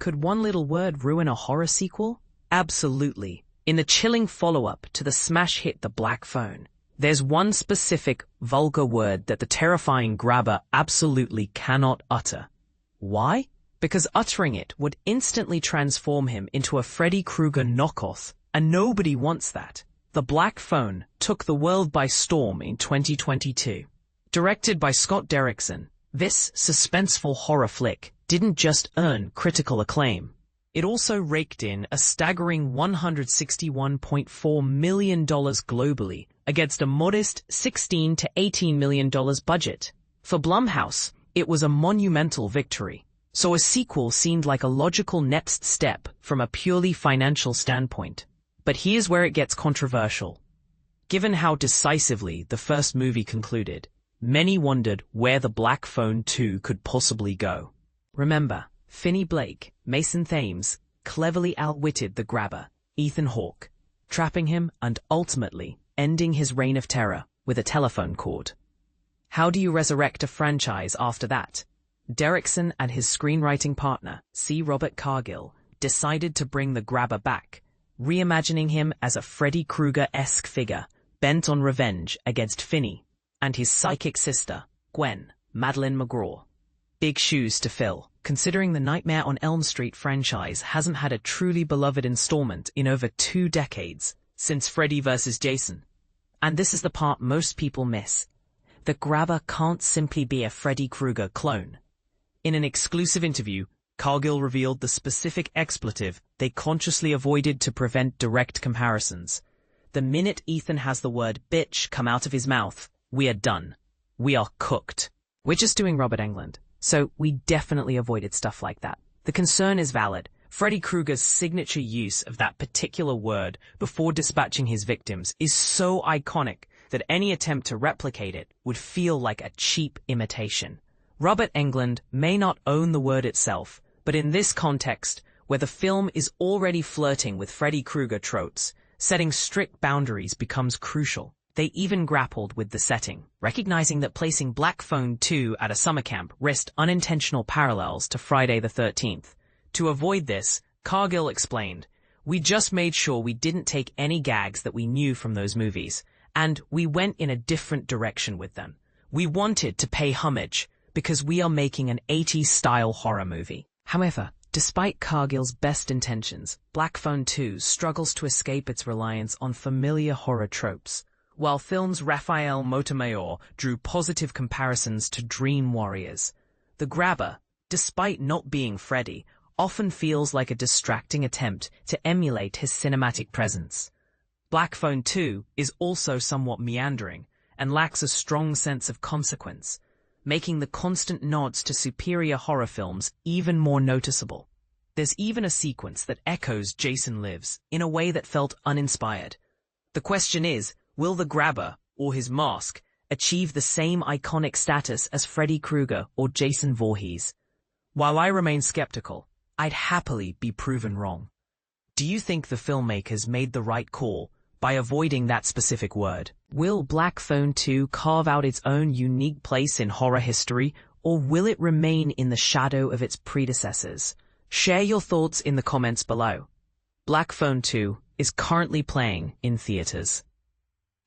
Could one little word ruin a horror sequel? Absolutely. In the chilling follow-up to the smash hit The Black Phone, there's one specific, vulgar word that the terrifying grabber absolutely cannot utter. Why? Because uttering it would instantly transform him into a Freddy Krueger knockoff, and nobody wants that. The Black Phone took the world by storm in 2022. Directed by Scott Derrickson, this suspenseful horror flick didn't just earn critical acclaim. It also raked in a staggering $161.4 million globally against a modest $16 to $18 million budget. For Blumhouse, it was a monumental victory. So a sequel seemed like a logical next step from a purely financial standpoint. But here's where it gets controversial. Given how decisively the first movie concluded, many wondered where The Black Phone 2 could possibly go. Remember, Finney Blake, Mason Thames, cleverly outwitted the grabber, Ethan Hawke, trapping him and ultimately ending his reign of terror with a telephone cord. How do you resurrect a franchise after that? Derrickson and his screenwriting partner, C. Robert Cargill, decided to bring the grabber back, reimagining him as a Freddy Krueger-esque figure bent on revenge against Finney and his psychic sister, Gwen, Madeline McGraw. Big shoes to fill, considering the Nightmare on Elm Street franchise hasn't had a truly beloved installment in over 2 decades, since Freddy vs. Jason. And this is the part most people miss. The grabber can't simply be a Freddy Krueger clone. In an exclusive interview, Cargill revealed the specific expletive they consciously avoided to prevent direct comparisons. The minute Ethan has the word bitch come out of his mouth, we are done. We are cooked. We're just doing Robert Englund, so we definitely avoided stuff like that. The concern is valid. Freddy Krueger's signature use of that particular word before dispatching his victims is so iconic that any attempt to replicate it would feel like a cheap imitation. Robert Englund may not own the word itself, but in this context, where the film is already flirting with Freddy Krueger tropes, setting strict boundaries becomes crucial. They even grappled with the setting, recognizing that placing Black Phone 2 at a summer camp risked unintentional parallels to Friday the 13th. To avoid this, Cargill explained, "We just made sure we didn't take any gags that we knew from those movies, and we went in a different direction with them. We wanted to pay homage, because we are making an 80s-style horror movie." However, despite Cargill's best intentions, Black Phone 2 struggles to escape its reliance on familiar horror tropes. While film's Rafael Montemayor drew positive comparisons to Dream Warriors, the grabber, despite not being Freddy, often feels like a distracting attempt to emulate his cinematic presence. Black Phone 2 is also somewhat meandering and lacks a strong sense of consequence, making the constant nods to superior horror films even more noticeable. There's even a sequence that echoes Jason Lives in a way that felt uninspired. The question is, will the grabber, or his mask, achieve the same iconic status as Freddy Krueger or Jason Voorhees? While I remain skeptical, I'd happily be proven wrong. Do you think the filmmakers made the right call by avoiding that specific word? Will Black Phone 2 carve out its own unique place in horror history, or will it remain in the shadow of its predecessors? Share your thoughts in the comments below. Black Phone 2 is currently playing in theaters.